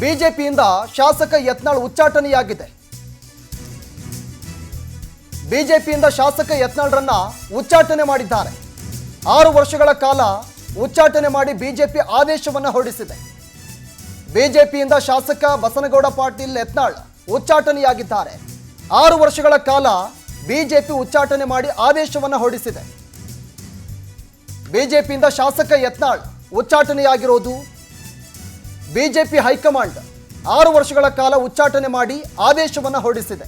ಬಿಜೆಪಿಯಿಂದ ಶಾಸಕ ಯತ್ನಾಳ್ ಉಚ್ಚಾಟನೆಯಾಗಿದೆ. ಬಿಜೆಪಿಯಿಂದ ಶಾಸಕ ಯತ್ನಾಳ್ರನ್ನ ಉಚ್ಚಾಟನೆ ಮಾಡಿದ್ದಾರೆ. 6 ವರ್ಷಗಳ ಕಾಲ ಉಚ್ಚಾಟನೆ ಮಾಡಿ ಬಿಜೆಪಿ ಆದೇಶವನ್ನು ಹೊರಡಿಸಿದೆ. ಬಿಜೆಪಿಯಿಂದ ಶಾಸಕ ಬಸನಗೌಡ ಪಾಟೀಲ್ ಯತ್ನಾಳ್ ಉಚ್ಚಾಟನೆಯಾಗಿದ್ದಾರೆ. 6 ವರ್ಷಗಳ ಕಾಲ ಬಿಜೆಪಿ ಉಚ್ಚಾಟನೆ ಮಾಡಿ ಆದೇಶವನ್ನು ಹೊರಡಿಸಿದೆ. ಬಿಜೆಪಿಯಿಂದ ಶಾಸಕ ಯತ್ನಾಳ್ ಉಚ್ಚಾಟನೆಯಾಗಿರೋದು ಬಿಜೆಪಿ ಹೈಕಮಾಂಡ್ 6 ವರ್ಷಗಳ ಕಾಲ ಉಚ್ಚಾಟನೆ ಮಾಡಿ ಆದೇಶವನ್ನು ಹೊರಡಿಸಿದೆ.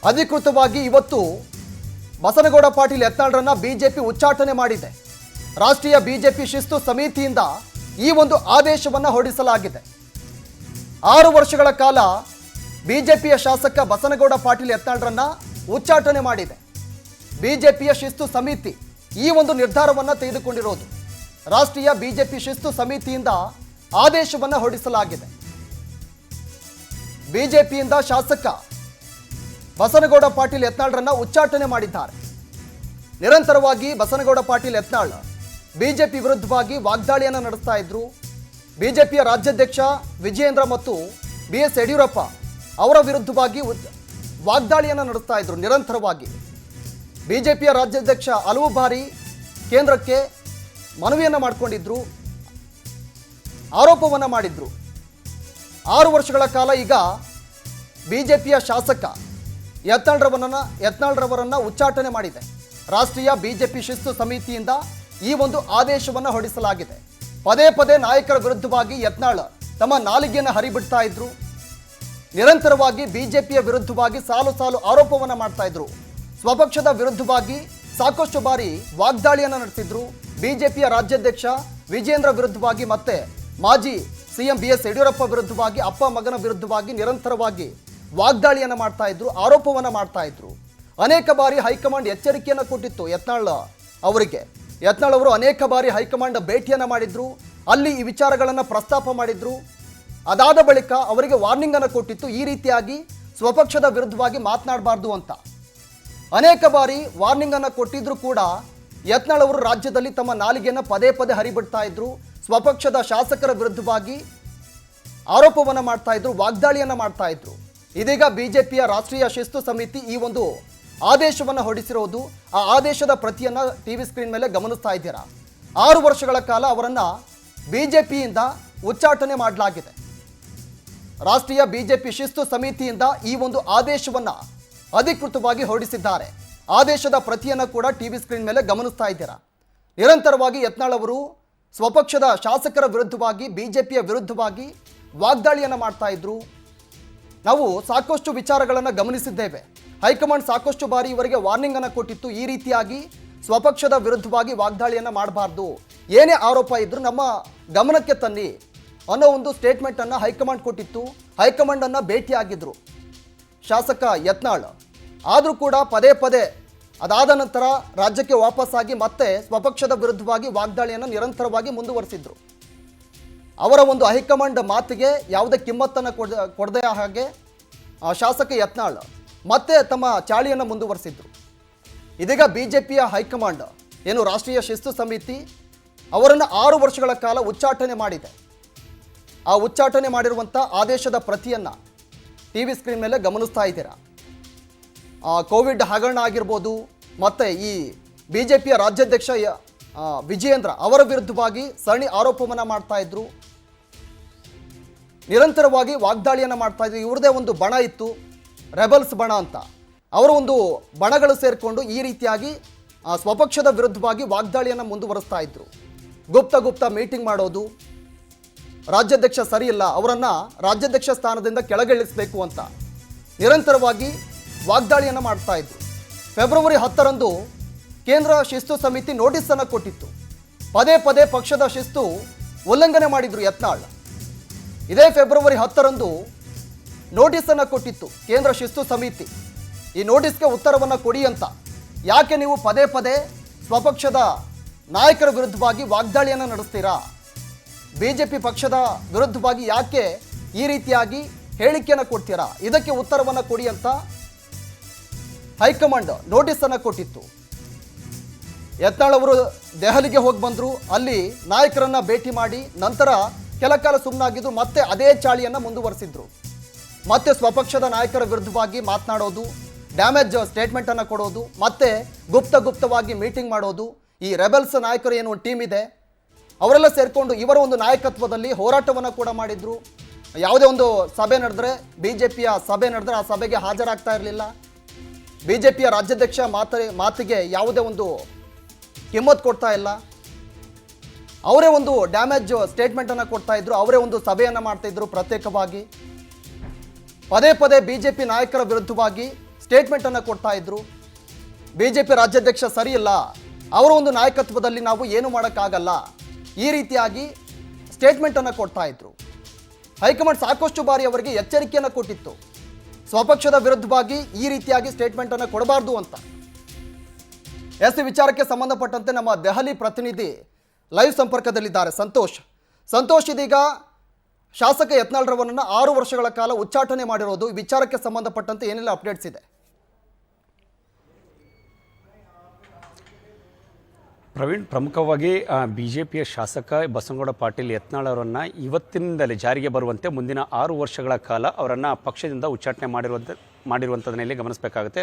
ಅಧಿಕೃತವಾಗಿ ಇವತ್ತು ಬಸನಗೌಡ ಪಾಟೀಲ್ ಯತ್ನಾಳ್ರನ್ನ ಬಿಜೆಪಿ ಉಚ್ಚಾಟನೆ ಮಾಡಿದೆ. ರಾಷ್ಟ್ರೀಯ ಬಿಜೆಪಿ ಶಿಸ್ತು ಸಮಿತಿಯಿಂದ ಈ ಒಂದು ಆದೇಶವನ್ನು ಹೊರಡಿಸಲಾಗಿದೆ. 6 ವರ್ಷಗಳ ಕಾಲ ಬಿಜೆಪಿಯ ಶಾಸಕ ಬಸನಗೌಡ ಪಾಟೀಲ್ ಯತ್ನಾಳ್ರನ್ನ ಉಚ್ಚಾಟನೆ ಮಾಡಿದೆ. ಬಿಜೆಪಿಯ ಶಿಸ್ತು ಸಮಿತಿ ಈ ಒಂದು ನಿರ್ಧಾರವನ್ನು ತೆಗೆದುಕೊಂಡಿರೋದು. ರಾಷ್ಟ್ರೀಯ ಬಿಜೆಪಿ ಶಿಸ್ತು ಸಮಿತಿಯಿಂದ ಆದೇಶವನ್ನು ಹೊರಡಿಸಲಾಗಿದೆ. ಬಿಜೆಪಿಯಿಂದ ಶಾಸಕ ಬಸನಗೌಡ ಪಾಟೀಲ್ ಯತ್ನಾಳ್ರನ್ನ ಉಚ್ಚಾಟನೆ ಮಾಡಿದ್ದಾರೆ. ನಿರಂತರವಾಗಿ ಬಸನಗೌಡ ಪಾಟೀಲ್ ಯತ್ನಾಳ್ ಬಿಜೆಪಿ ವಿರುದ್ಧವಾಗಿ ವಾಗ್ದಾಳಿಯನ್ನು ನಡೆಸ್ತಾ ಇದ್ರು. ಬಿಜೆಪಿಯ ರಾಜ್ಯಾಧ್ಯಕ್ಷ ವಿಜಯೇಂದ್ರ ಮತ್ತು BS ಯಡಿಯೂರಪ್ಪ ಅವರ ವಿರುದ್ಧವಾಗಿ ವಾಗ್ದಾಳಿಯನ್ನು ನಡೆಸ್ತಾ ಇದ್ರು. ನಿರಂತರವಾಗಿ ಬಿಜೆಪಿಯ ರಾಜ್ಯಾಧ್ಯಕ್ಷ ಹಲವು ಬಾರಿ ಕೇಂದ್ರಕ್ಕೆ ಮನವಿಯನ್ನು ಮಾಡಿಕೊಂಡಿದ್ರು, ಆರೋಪವನ್ನು ಮಾಡಿದ್ರು. 6 ವರ್ಷಗಳ ಕಾಲ ಈಗ ಬಿಜೆಪಿಯ ಶಾಸಕ ಯತ್ನಾಳ್ರವರನ್ನ ಉಚ್ಚಾಟನೆ ಮಾಡಿದೆ. ರಾಷ್ಟ್ರೀಯ ಬಿಜೆಪಿ ಶಿಸ್ತು ಸಮಿತಿಯಿಂದ ಈ ಒಂದು ಆದೇಶವನ್ನು ಹೊರಡಿಸಲಾಗಿದೆ. ಪದೇ ಪದೇ ನಾಯಕರ ವಿರುದ್ಧವಾಗಿ ಯತ್ನಾಳ್ ತಮ್ಮ ನಾಲಿಗೆಯನ್ನು ಹರಿಬಿಡ್ತಾ ಇದ್ರು. ನಿರಂತರವಾಗಿ ಬಿಜೆಪಿಯ ವಿರುದ್ಧವಾಗಿ ಸಾಲು ಸಾಲು ಆರೋಪವನ್ನು ಮಾಡ್ತಾ ಇದ್ರು. ಸ್ವಪಕ್ಷದ ವಿರುದ್ಧವಾಗಿ ಸಾಕಷ್ಟು ಬಾರಿ ವಾಗ್ದಾಳಿಯನ್ನು ನಡೆಸಿದ್ರು. ಬಿಜೆಪಿಯ ರಾಜ್ಯಾಧ್ಯಕ್ಷ ವಿಜಯೇಂದ್ರ ವಿರುದ್ಧವಾಗಿ ಮತ್ತೆ ಮಾಜಿ CM BS ಯಡಿಯೂರಪ್ಪ ವಿರುದ್ಧವಾಗಿ, ಅಪ್ಪ ಮಗನ ವಿರುದ್ಧವಾಗಿ ನಿರಂತರವಾಗಿ ವಾಗ್ದಾಳಿಯನ್ನು ಮಾಡ್ತಾ ಇದ್ರು, ಆರೋಪವನ್ನು ಮಾಡ್ತಾ ಇದ್ರು. ಅನೇಕ ಬಾರಿ ಹೈಕಮಾಂಡ್ ಎಚ್ಚರಿಕೆಯನ್ನು ಕೊಟ್ಟಿತ್ತು ಯತ್ನಾಳ್ ಅವರಿಗೆ. ಯತ್ನಾಳ್ ಅವರು ಅನೇಕ ಬಾರಿ ಹೈಕಮಾಂಡ್ ಭೇಟಿಯನ್ನು ಮಾಡಿದ್ರು, ಅಲ್ಲಿ ಈ ವಿಚಾರಗಳನ್ನು ಪ್ರಸ್ತಾಪ ಮಾಡಿದ್ರು. ಅದಾದ ಬಳಿಕ ಅವರಿಗೆ ವಾರ್ನಿಂಗ್ ಅನ್ನು ಕೊಟ್ಟಿತ್ತು, ಈ ರೀತಿಯಾಗಿ ಸ್ವಪಕ್ಷದ ವಿರುದ್ಧವಾಗಿ ಮಾತನಾಡಬಾರ್ದು ಅಂತ. ಅನೇಕ ಬಾರಿ ವಾರ್ನಿಂಗ್ ಅನ್ನು ಕೊಟ್ಟಿದ್ರು ಕೂಡ ಯತ್ನಾಳ್ ಅವರು ರಾಜ್ಯದಲ್ಲಿ ತಮ್ಮ ನಾಲಿಗೆಯನ್ನು ಪದೇ ಪದೇ ಹರಿಬಿಡ್ತಾ ಇದ್ರು. ಸ್ವಪಕ್ಷದ ಶಾಸಕರ ವಿರುದ್ಧವಾಗಿ ಆರೋಪವನ್ನು ಮಾಡ್ತಾ ಇದ್ರು, ವಾಗ್ದಾಳಿಯನ್ನು ಮಾಡ್ತಾ ಇದ್ರು. ಇದೀಗ ಬಿಜೆಪಿಯ ರಾಷ್ಟ್ರೀಯ ಶಿಸ್ತು ಸಮಿತಿ ಈ ಒಂದು ಆದೇಶವನ್ನು ಹೊರಡಿಸಿರೋದು. ಆ ಆದೇಶದ ಪ್ರತಿಯನ್ನು ಟಿವಿ ಸ್ಕ್ರೀನ್ ಮೇಲೆ ಗಮನಿಸ್ತಾ ಇದ್ದೀರಾ. 6 ವರ್ಷಗಳ ಕಾಲ ಅವರನ್ನು ಬಿಜೆಪಿಯಿಂದ ಉಚ್ಚಾಟನೆ ಮಾಡಲಾಗಿದೆ. ರಾಷ್ಟ್ರೀಯ ಬಿಜೆಪಿ ಶಿಸ್ತು ಸಮಿತಿಯಿಂದ ಈ ಒಂದು ಆದೇಶವನ್ನು ಅಧಿಕೃತವಾಗಿ ಹೊರಡಿಸಿದ್ದಾರೆ. ಆದೇಶದ ಪ್ರತಿಯನ್ನು ಕೂಡ ಟಿವಿ ಸ್ಕ್ರೀನ್ ಮೇಲೆ ಗಮನಿಸ್ತಾ ಇದ್ದೀರಾ. ನಿರಂತರವಾಗಿ ಯತ್ನಾಳ್ ಅವರು ಸ್ವಪಕ್ಷದ ಶಾಸಕರ ವಿರುದ್ಧವಾಗಿ, ಬಿಜೆಪಿಯ ವಿರುದ್ಧವಾಗಿ ವಾಗ್ದಾಳಿಯನ್ನು ಮಾಡ್ತಾ ಇದ್ರು. ನಾವು ಸಾಕಷ್ಟು ವಿಚಾರಗಳನ್ನು ಗಮನಿಸಿದ್ದೇವೆ. ಹೈಕಮಾಂಡ್ ಸಾಕಷ್ಟು ಬಾರಿ ಇವರಿಗೆ ವಾರ್ನಿಂಗ್ ಅನ್ನು ಕೊಟ್ಟಿತ್ತು, ಈ ರೀತಿಯಾಗಿ ಸ್ವಪಕ್ಷದ ವಿರುದ್ಧವಾಗಿ ವಾಗ್ದಾಳಿಯನ್ನು ಮಾಡಬಾರ್ದು, ಏನೇ ಆರೋಪ ಇದ್ರೂ ನಮ್ಮ ಗಮನಕ್ಕೆ ತನ್ನಿ ಅನ್ನೋ ಒಂದು ಸ್ಟೇಟ್ಮೆಂಟನ್ನು ಹೈಕಮಾಂಡ್ ಕೊಟ್ಟಿತ್ತು. ಹೈಕಮಾಂಡನ್ನು ಭೇಟಿಯಾಗಿದ್ದರು ಶಾಸಕ ಯತ್ನಾಳ್. ಆದರೂ ಕೂಡ ಪದೇ ಪದೇ ಅದಾದ ನಂತರ ರಾಜ್ಯಕ್ಕೆ ವಾಪಸ್ಸಾಗಿ ಮತ್ತೆ ಸ್ವಪಕ್ಷದ ವಿರುದ್ಧವಾಗಿ ವಾಗ್ದಾಳಿಯನ್ನು ನಿರಂತರವಾಗಿ ಮುಂದುವರಿಸಿದ್ರು. ಅವರ ಒಂದು ಹೈಕಮಾಂಡ್ ಮಾತಿಗೆ ಯಾವುದೇ ಕಿಮ್ಮತ್ತನ್ನು ಕೊಡದೆ ಹಾಗೆ ಶಾಸಕ ಯತ್ನಾಳ್ ಮತ್ತೆ ತಮ್ಮ ಚಾಳಿಯನ್ನು ಮುಂದುವರಿಸಿದ್ರು. ಇದೀಗ ಬಿಜೆಪಿಯ ಹೈಕಮಾಂಡ್ ಏನು ರಾಷ್ಟ್ರೀಯ ಶಿಸ್ತು ಸಮಿತಿ ಅವರನ್ನು 6 ವರ್ಷಗಳ ಕಾಲ ಉಚ್ಚಾಟನೆ ಮಾಡಿದೆ. ಆ ಉಚ್ಚಾಟನೆ ಮಾಡಿರುವಂಥ ಆದೇಶದ ಪ್ರತಿಯನ್ನು ಟಿವಿ ಸ್ಕ್ರೀನ್ ಮೇಲೆ ಗಮನಿಸ್ತಾ ಇದ್ದೀರಾ. ಕೋವಿಡ್ ಹಗರಣ ಆಗಿರ್ಬೋದು, ಮತ್ತು ಈ ಬಿಜೆಪಿಯ ರಾಜ್ಯಾಧ್ಯಕ್ಷ ವಿಜಯೇಂದ್ರ ಅವರ ವಿರುದ್ಧವಾಗಿ ಸರಣಿ ಆರೋಪವನ್ನು ಮಾಡ್ತಾ ಇದ್ರು. ನಿರಂತರವಾಗಿ ವಾಗ್ದಾಳಿಯನ್ನು ಮಾಡ್ತಾ ಇದ್ರು. ಇವ್ರದೇ ಒಂದು ಬಣ ಇತ್ತು, ರೆಬಲ್ಸ್ ಬಣ ಅಂತ. ಅವರ ಒಂದು ಬಣಗಳು ಸೇರಿಕೊಂಡು ಈ ರೀತಿಯಾಗಿ ಸ್ವಪಕ್ಷದ ವಿರುದ್ಧವಾಗಿ ವಾಗ್ದಾಳಿಯನ್ನು ಮುಂದುವರಿಸ್ತಾ ಇದ್ರು. ಗುಪ್ತ ಮೀಟಿಂಗ್ ಮಾಡೋದು, ರಾಜ್ಯಾಧ್ಯಕ್ಷ ಸರಿಯಿಲ್ಲ, ಅವರನ್ನು ರಾಜ್ಯಾಧ್ಯಕ್ಷ ಸ್ಥಾನದಿಂದ ಕೆಳಗಿಳಿಸಬೇಕು ಅಂತ ನಿರಂತರವಾಗಿ ವಾಗ್ದಾಳಿಯನ್ನು ಮಾಡ್ತಾ ಇದ್ರು. ಫೆಬ್ರವರಿ 10ರಂದು ಕೇಂದ್ರ ಶಿಸ್ತು ಸಮಿತಿ ನೋಟಿಸನ್ನು ಕೊಟ್ಟಿತ್ತು. ಪದೇ ಪದೇ ಪಕ್ಷದ ಶಿಸ್ತು ಉಲ್ಲಂಘನೆ ಮಾಡಿದ್ರು ಯತ್ನಾಳ್. ಇದೇ ಫೆಬ್ರವರಿ 10ರಂದು ನೋಟಿಸನ್ನು ಕೊಟ್ಟಿತ್ತು ಕೇಂದ್ರ ಶಿಸ್ತು ಸಮಿತಿ. ಈ ನೋಟಿಸ್ಗೆ ಉತ್ತರವನ್ನು ಕೊಡಿ ಅಂತ. ಯಾಕೆ ನೀವು ಪದೇ ಪದೇ ಸ್ವಪಕ್ಷದ ನಾಯಕರ ವಿರುದ್ಧವಾಗಿ ವಾಗ್ದಾಳಿಯನ್ನು ನಡೆಸ್ತೀರಾ? ಬಿಜೆಪಿ ಪಕ್ಷದ ವಿರುದ್ಧವಾಗಿ ಯಾಕೆ ಈ ರೀತಿಯಾಗಿ ಹೇಳಿಕೆಯನ್ನು ಕೊಡ್ತೀರಾ? ಇದಕ್ಕೆ ಉತ್ತರವನ್ನು ಕೊಡಿ ಅಂತ ಹೈಕಮಾಂಡ್ ನೋಟಿಸನ್ನು ಕೊಟ್ಟಿತ್ತು. ಯತ್ನಾಳ್ ಅವರು ದೆಹಲಿಗೆ ಹೋಗಿ ಬಂದರು. ಅಲ್ಲಿ ನಾಯಕರನ್ನ ಭೇಟಿ ಮಾಡಿ ನಂತರ ಕೆಲ ಕಾಲ ಸುಮ್ಮನಾಗಿದ್ದು ಮತ್ತೆ ಅದೇ ಚಾಳಿಯನ್ನು ಮುಂದುವರಿಸಿದ್ರು. ಮತ್ತೆ ಸ್ವಪಕ್ಷದ ನಾಯಕರ ವಿರುದ್ಧವಾಗಿ ಮಾತನಾಡೋದು, ಡ್ಯಾಮೇಜ್ ಸ್ಟೇಟ್ಮೆಂಟನ್ನು ಕೊಡೋದು, ಮತ್ತೆ ಗುಪ್ತವಾಗಿ ಮೀಟಿಂಗ್ ಮಾಡೋದು. ಈ ರೆಬೆಲ್ಸ್ ನಾಯಕರು ಏನು ಒಂದು ಟೀಮ್ ಇದೆ, ಅವರೆಲ್ಲ ಸೇರಿಕೊಂಡು ಇವರ ಒಂದು ನಾಯಕತ್ವದಲ್ಲಿ ಹೋರಾಟವನ್ನು ಕೂಡ ಮಾಡಿದ್ರು. ಯಾವುದೇ ಒಂದು ಸಭೆ ನಡೆದ್ರೆ, BJPಯ ಸಭೆ ನಡೆದ್ರೆ ಆ ಸಭೆಗೆ ಹಾಜರಾಗ್ತಾ ಇರಲಿಲ್ಲ. BJPಯ ರಾಜ್ಯಾಧ್ಯಕ್ಷ ಮಾತಿಗೆ ಯಾವುದೇ ಒಂದು ಕಿಮ್ಮತ್ತು ಕೊಡ್ತಾ ಇಲ್ಲ. ಅವರೇ ಒಂದು ಡ್ಯಾಮೇಜ್ ಸ್ಟೇಟ್ಮೆಂಟನ್ನು ಕೊಡ್ತಾ ಇದ್ರು, ಅವರೇ ಒಂದು ಸಭೆಯನ್ನು ಮಾಡ್ತಾ ಇದ್ರು ಪ್ರತ್ಯೇಕವಾಗಿ. ಪದೇ BJP ನಾಯಕರ ವಿರುದ್ಧವಾಗಿ ಸ್ಟೇಟ್ಮೆಂಟನ್ನು ಕೊಡ್ತಾ ಇದ್ರು. BJP ರಾಜ್ಯಾಧ್ಯಕ್ಷ ಸರಿ ಇಲ್ಲ, ಅವರ ಒಂದು ನಾಯಕತ್ವದಲ್ಲಿ ನಾವು ಏನು ಮಾಡೋಕ್ಕಾಗಲ್ಲ, ಈ ರೀತಿಯಾಗಿ ಸ್ಟೇಟ್ಮೆಂಟನ್ನು ಕೊಡ್ತಾ ಇದ್ರು. ಹೈಕಮಾಂಡ್ ಸಾಕಷ್ಟು ಬಾರಿ ಅವರಿಗೆ ಎಚ್ಚರಿಕೆಯನ್ನು ಕೊಟ್ಟಿತ್ತು, ಸ್ವಪಕ್ಷದ ವಿರುದ್ಧವಾಗಿ ಈ ರೀತಿಯಾಗಿ ಸ್ಟೇಟ್ಮೆಂಟನ್ನು ಕೊಡಬಾರ್ದು ಅಂತ. ಈ ವಿಚಾರಕ್ಕೆ ಸಂಬಂಧಪಟ್ಟಂತೆ ನಮ್ಮ ದೆಹಲಿ ಪ್ರತಿನಿಧಿ ಲೈವ್ ಸಂಪರ್ಕದಲ್ಲಿದ್ದಾರೆ ಸಂತೋಷ್. ಇದೀಗ ಶಾಸಕ ಯತ್ನಾಳ್ರವರನ್ನು 6 ವರ್ಷಗಳ ಕಾಲ ಉಚ್ಚಾಟನೆ ಮಾಡಿರೋದು, ಈ ವಿಚಾರಕ್ಕೆ ಸಂಬಂಧಪಟ್ಟಂತೆ ಏನೆಲ್ಲ ಅಪ್ಡೇಟ್ಸ್ ಇದೆ? ಪ್ರವೀಣ್, ಪ್ರಮುಖವಾಗಿ BJPಯ ಶಾಸಕ ಬಸನಗೌಡ ಪಾಟೀಲ್ ಯತ್ನಾಳ್ ಅವರನ್ನು ಇವತ್ತಿನಿಂದಲೇ ಜಾರಿಗೆ ಬರುವಂತೆ ಮುಂದಿನ 6 ವರ್ಷಗಳ ಕಾಲ ಅವರನ್ನು ಪಕ್ಷದಿಂದ ಉಚ್ಚಾಟನೆ ಮಾಡಿರುವಂಥದ್ದನ್ನೇ ಗಮನಿಸಬೇಕಾಗುತ್ತೆ.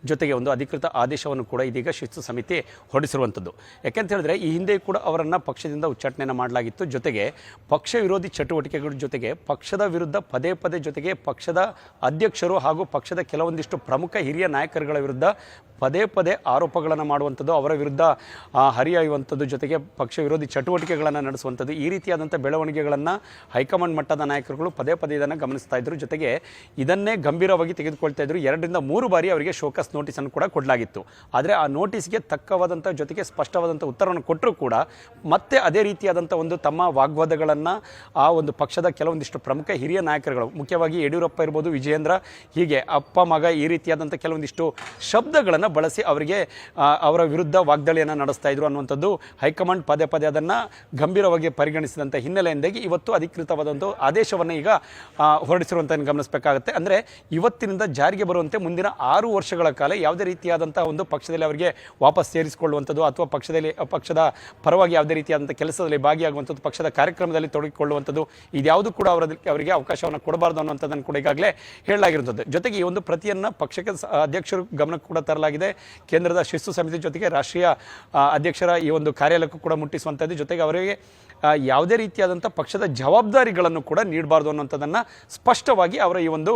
ಜೊತೆಗೆ ಒಂದು ಅಧಿಕೃತ ಆದೇಶವನ್ನು ಕೂಡ ಇದೀಗ ಶಿಸ್ತು ಸಮಿತಿ ಹೊರಡಿಸಿರುವಂಥದ್ದು. ಯಾಕೆಂತ ಹೇಳಿದ್ರೆ ಈ ಹಿಂದೆ ಕೂಡ ಅವರನ್ನು ಪಕ್ಷದಿಂದ ಉಚ್ಚಾಟನೆಯನ್ನು ಮಾಡಲಾಗಿತ್ತು. ಜೊತೆಗೆ ಪಕ್ಷ ವಿರೋಧಿ ಚಟುವಟಿಕೆಗಳ ಜೊತೆಗೆ ಪಕ್ಷದ ವಿರುದ್ಧ ಪದೇ ಜೊತೆಗೆ ಪಕ್ಷದ ಅಧ್ಯಕ್ಷರು ಹಾಗೂ ಪಕ್ಷದ ಕೆಲವೊಂದಿಷ್ಟು ಪ್ರಮುಖ ಹಿರಿಯ ನಾಯಕರುಗಳ ವಿರುದ್ಧ ಪದೇ ಆರೋಪಗಳನ್ನು ಮಾಡುವಂಥದ್ದು, ಅವರ ವಿರುದ್ಧ ಹರಿಯುವಂಥದ್ದು, ಜೊತೆಗೆ ಪಕ್ಷ ವಿರೋಧಿ ಚಟುವಟಿಕೆಗಳನ್ನು ನಡೆಸುವಂಥದ್ದು, ಈ ರೀತಿಯಾದಂಥ ಬೆಳವಣಿಗೆಗಳನ್ನು ಹೈಕಮಾಂಡ್ ಮಟ್ಟದ ನಾಯಕರುಗಳು ಪದೇ ಇದನ್ನು ಗಮನಿಸ್ತಾ ಇದ್ದರು. ಜೊತೆಗೆ ಇದನ್ನೇ ಗಂಭೀರವಾಗಿ ತೆಗೆದುಕೊಳ್ತಾ ಇದ್ರು. 2 ರಿಂದ 3 ಬಾರಿ ಅವರಿಗೆ ಶೋಕಾಸ್ ನೋಟಿಸನ್ನು ಕೂಡ ಕೊಡಲಾಗಿತ್ತು. ಆದರೆ ಆ ನೋಟಿಸ್ಗೆ ತಕ್ಕವಾದಂಥ ಜೊತೆಗೆ ಸ್ಪಷ್ಟವಾದಂಥ ಉತ್ತರವನ್ನು ಕೊಟ್ಟರೂ ಕೂಡ ಮತ್ತೆ ಅದೇ ರೀತಿಯಾದಂಥ ಒಂದು ತಮ್ಮ ವಾಗ್ವಾದಗಳನ್ನು ಆ ಒಂದು ಪಕ್ಷದ ಕೆಲವೊಂದಿಷ್ಟು ಪ್ರಮುಖ ಹಿರಿಯ ನಾಯಕರುಗಳು, ಮುಖ್ಯವಾಗಿ ಯಡಿಯೂರಪ್ಪ ಇರ್ಬೋದು, ವಿಜಯೇಂದ್ರ, ಹೀಗೆ ಅಪ್ಪ ಮಗ ಈ ರೀತಿಯಾದಂಥ ಕೆಲವೊಂದಿಷ್ಟು ಶಬ್ದಗಳನ್ನು ಬಳಸಿ ಅವರಿಗೆ ಅವರ ವಿರುದ್ಧ ವಾಗ್ದಾಳಿಯನ್ನು ನಡೆಸ್ತಾ ಇದ್ರು ಅನ್ನುವಂಥದ್ದು ಹೈಕಮಾಂಡ್ ಪದೇ ಅದನ್ನು ಗಂಭೀರವಾಗಿ ಪರಿಗಣಿಸಿದಂಥ ಹಿನ್ನೆಲೆಯಿಂದಾಗಿ ಇವತ್ತು ಅಧಿಕೃತವಾದಂಥ ಆದೇಶವನ್ನು ಈಗ ಹೊರಡಿಸಿರುವಂಥ ಗಮನಿಸಬೇಕಾಗುತ್ತೆ. ಅಂದರೆ ಇವತ್ತಿನಿಂದ ಜಾರಿಗೆ ಬರುವಂತೆ ಮುಂದಿನ 6 ವರ್ಷಗಳ ಕಾಲ ಯಾವುದೇ ರೀತಿಯಾದಂಥ ಒಂದು ಪಕ್ಷದಲ್ಲಿ ಅವರಿಗೆ ವಾಪಸ್ ಸೇರಿಸಿಕೊಳ್ಳುವಂಥದ್ದು ಅಥವಾ ಪಕ್ಷದ ಪರವಾಗಿ ಯಾವುದೇ ರೀತಿಯಾದಂಥ ಕೆಲಸದಲ್ಲಿ ಭಾಗಿಯಾಗುವಂಥದ್ದು, ಪಕ್ಷದ ಕಾರ್ಯಕ್ರಮದಲ್ಲಿ ತೊಡಗಿಕೊಳ್ಳುವಂಥದ್ದು, ಇದ್ಯಾವುದು ಕೂಡ ಅವರಿಗೆ ಅವಕಾಶವನ್ನು ಕೊಡಬಾರ್ದು ಅನ್ನುವಂಥದ್ದನ್ನು ಕೂಡ ಈಗಾಗಲೇ ಹೇಳಲಾಗಿರುತ್ತದೆ. ಜೊತೆಗೆ ಈ ಒಂದು ಪ್ರತಿಯನ್ನು ಪಕ್ಷಕ್ಕೆ ಅಧ್ಯಕ್ಷರು ಗಮನಕ್ಕೆ ಕೂಡ ತರಲಾಗಿದೆ. ಕೇಂದ್ರದ ಶಿಸ್ತು ಸಮಿತಿ ಜೊತೆಗೆ ರಾಷ್ಟ್ರೀಯ ಅಧ್ಯಕ್ಷರ ಈ ಒಂದು ಕಾರ್ಯಾಲಯಕ್ಕೂ ಕೂಡ ಮುಟ್ಟಿಸುವಂಥದ್ದು, ಜೊತೆಗೆ ಅವರಿಗೆ ಯಾವುದೇ ರೀತಿಯಾದಂಥ ಪಕ್ಷದ ಜವಾಬ್ದಾರಿಗಳನ್ನು ಕೂಡ ನೀಡಬಾರ್ದು ಅನ್ನುವಂಥದ್ದನ್ನು ಸ್ಪಷ್ಟವಾಗಿ ಅವರ ಈ ಒಂದು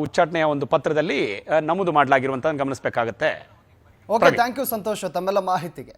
ಉಚ್ಚಾಟನೆಯ ಒಂದು ಪತ್ರದಲ್ಲಿ ನಮೂದು ಮಾಡಲಾಗಿರುವಂಥದ್ದನ್ನು ಗಮನಿಸಬೇಕಾಗತ್ತೆ. ಓಕೆ, ಥ್ಯಾಂಕ್ ಯು ಸಂತೋಷ್ ತಮ್ಮೆಲ್ಲ ಮಾಹಿತಿಗೆ.